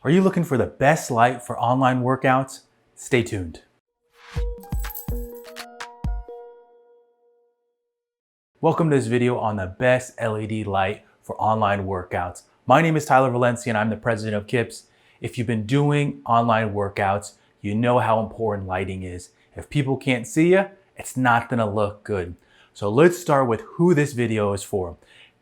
Are you looking for the best light for online workouts? Stay tuned. Welcome to this video on the best LED light for online workouts. My name is Tyler Valencia and I'm the president of KIPS. If you've been doing online workouts, you know how important lighting is. If people can't see you, it's not gonna look good. So let's start with who this video is for.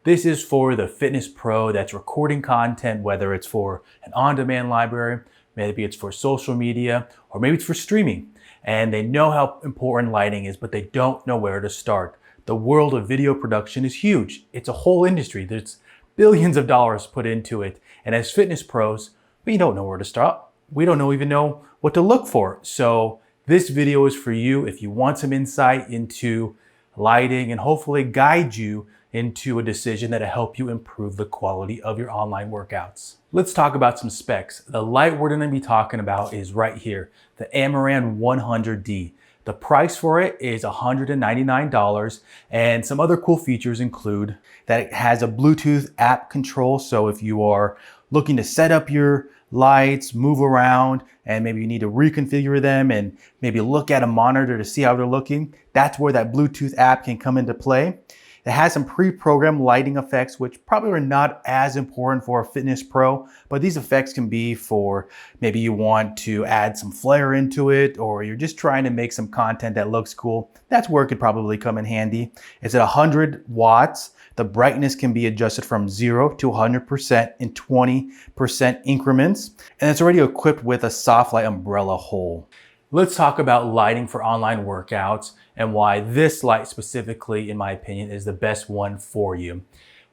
This is for the fitness pro that's recording content, whether it's for an on-demand library, maybe it's for social media, or maybe it's for streaming. And they know how important lighting is, but they don't know where to start. The world of video production is huge. It's a whole industry. There's billions of dollars put into it. And as fitness pros, we don't know where to start. We don't even know what to look for. So this video is for you if you want some insight into lighting and hopefully guide you into a decision that'll help you improve the quality of your online workouts. Let's talk about some specs. The light we're gonna be talking about is right here, the Amaran 100D. The price for it is $199, and some other cool features include that it has a Bluetooth app control. So if you are looking to set up your lights, move around, and maybe you need to reconfigure them and maybe look at a monitor to see how they're looking, that's where that Bluetooth app can come into play. It has some pre-programmed lighting effects, which probably are not as important for a fitness pro, but these effects can be for maybe you want to add some flair into it, or you're just trying to make some content that looks cool. That's where it could probably come in handy. It's at 100 watts. The brightness can be adjusted from 0 to 100% in 20% increments, and it's already equipped with a soft light umbrella hole. Let's talk about lighting for online workouts and why this light specifically, in my opinion, is the best one for you.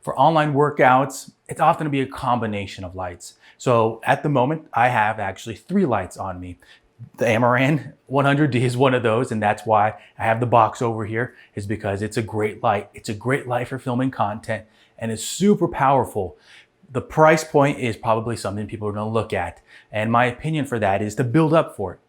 For online workouts, it's often to be a combination of lights. So at the moment, I have actually 3 lights on me. The Amaran 100D is one of those, and that's why I have the box over here, is because it's a great light. It's a great light for filming content, and it's super powerful. The price point is probably something people are gonna look at. And my opinion for that is to build up for it.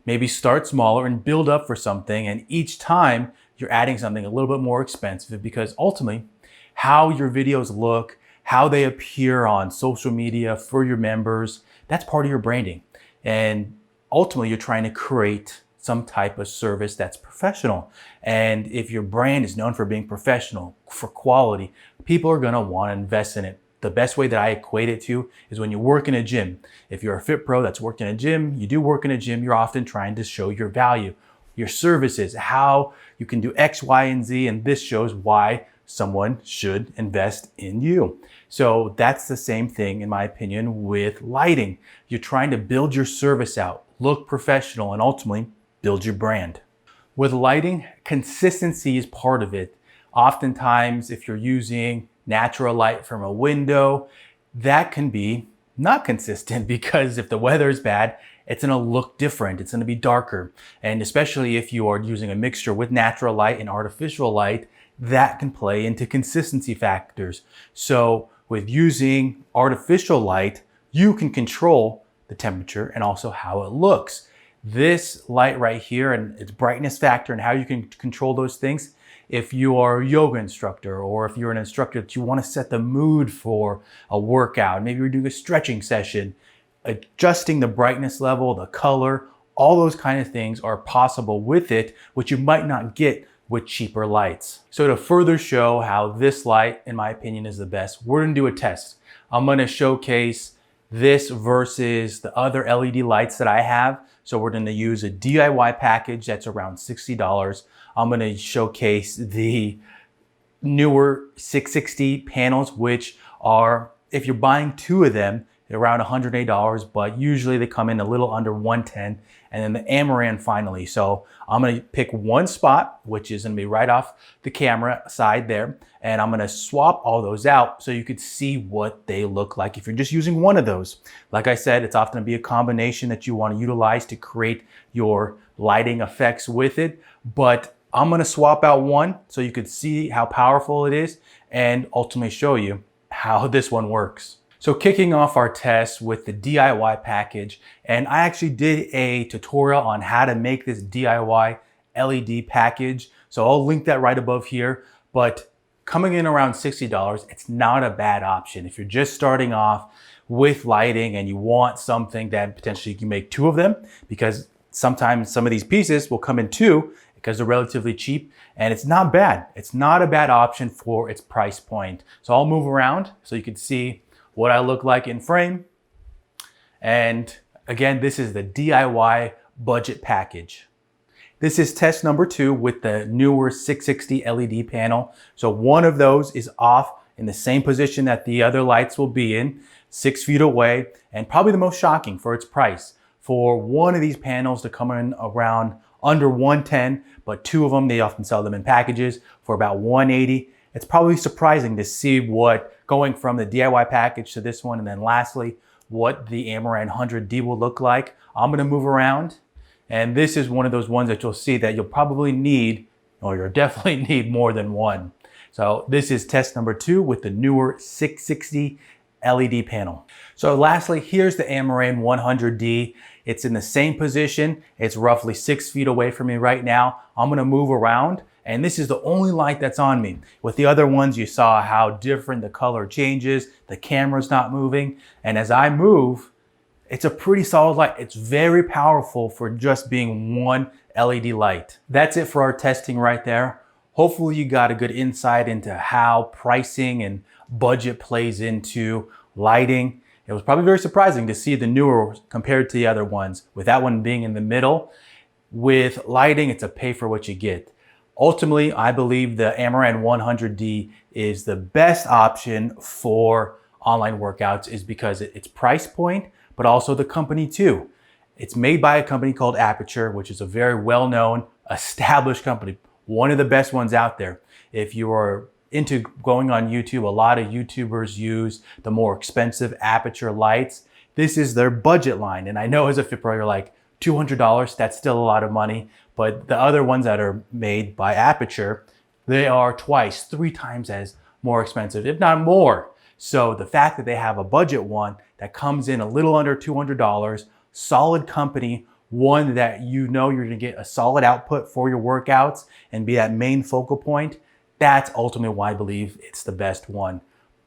Maybe start smaller and build up for something. And each time you're adding something a little bit more expensive, because ultimately how your videos look, how they appear on social media for your members, that's part of your branding. And ultimately you're trying to create some type of service that's professional. And if your brand is known for being professional, for quality, people are gonna wanna invest in it. The best way that I equate it to is when you work in a gym. If you're a fit pro that's worked in a gym, you do work in a gym, you're often trying to show your value, your services, how you can do X, Y, and Z, and this shows why someone should invest in you. So that's the same thing, in my opinion, with lighting. You're trying to build your service out, look professional, and ultimately build your brand. With lighting, consistency is part of it. Oftentimes, if you're using natural light from a window, that can be not consistent, because if the weather is bad, it's gonna look different, it's gonna be darker. And especially if you are using a mixture with natural light and artificial light, that can play into consistency factors. So with using artificial light, you can control the temperature and also how it looks. This light right here and its brightness factor and how you can control those things. If you are a yoga instructor, or if you're an instructor that you want to set the mood for a workout, maybe you're doing a stretching session, adjusting the brightness level, the color, all those kind of things are possible with it, which you might not get with cheaper lights. So to further show how this light, in my opinion, is the best, we're gonna do a test. I'm gonna showcase this versus the other LED lights that I have. So we're gonna use a DIY package that's around $60. I'm gonna showcase the newer 660 panels, which are, if you're buying 2 of them, they're around $108, but usually they come in a little under 110. And then the Amaran finally. So I'm gonna pick one spot, which is gonna be right off the camera side there. And I'm gonna swap all those out so you could see what they look like if you're just using one of those. Like I said, it's often gonna be a combination that you wanna utilize to create your lighting effects with it. But I'm gonna swap out one so you could see how powerful it is and ultimately show you how this one works. So kicking off our test with the DIY package, and I actually did a tutorial on how to make this DIY LED package. So I'll link that right above here, but coming in around $60, it's not a bad option. If you're just starting off, with lighting and you want something that potentially you can make two of them, because sometimes some of these pieces will come in two because they're relatively cheap, and it's not bad. It's not a bad option for its price point. So I'll move around so you can see what I look like in frame. And again, this is the DIY budget package. This is test number 2 with the newer 660 LED panel. So one of those is off in the same position that the other lights will be in, 6 feet away, and probably the most shocking for its price. For one of these panels to come in around under 110, but two of them, they often sell them in packages for about 180. It's probably surprising to see what going from the DIY package to this one, and then lastly, what the Amaran 100D will look like. I'm gonna move around, and this is one of those ones that you'll see that you'll probably need, or you'll definitely need more than one. So this is test number 2 with the newer 660 LED panel. So lastly, here's the Amaran 100D. It's in the same position. It's roughly 6 feet away from me right now. I'm gonna move around, and this is the only light that's on me. With the other ones, you saw how different the color changes, the camera's not moving, and as I move, it's a pretty solid light. It's very powerful for just being one LED light. That's it for our testing right there. Hopefully you got a good insight into how pricing and budget plays into lighting. It was probably very surprising to see the newer compared to the other ones, with that one being in the middle. With lighting, it's a pay for what you get. Ultimately, I believe the Amaran 100D is the best option for online workouts, is because it's price point, but also the company too. It's made by a company called Aputure, which is a very well-known, established company, one of the best ones out there. If you are into going on YouTube, a lot of YouTubers use the more expensive Aputure lights. This is their budget line. And I know as a Fit Pro, you're like, $200, that's still a lot of money. But the other ones that are made by Aputure, they are twice, 3 times as more expensive, if not more. So the fact that they have a budget one that comes in a little under $200, solid company, one that you know you're gonna get a solid output for your workouts and be that main focal point, that's ultimately why I believe it's the best one.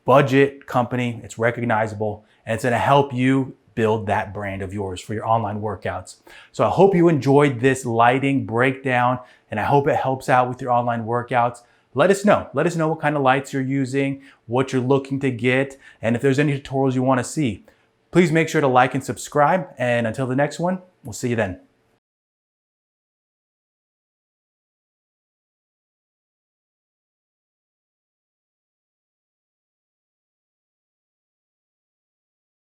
Budget company, it's recognizable, and it's gonna help you build that brand of yours for your online workouts. So I hope you enjoyed this lighting breakdown, and I hope it helps out with your online workouts. Let us know. Let us know what kind of lights you're using, what you're looking to get, and if there's any tutorials you wanna see. Please make sure to like and subscribe, and until the next one, we'll see you then.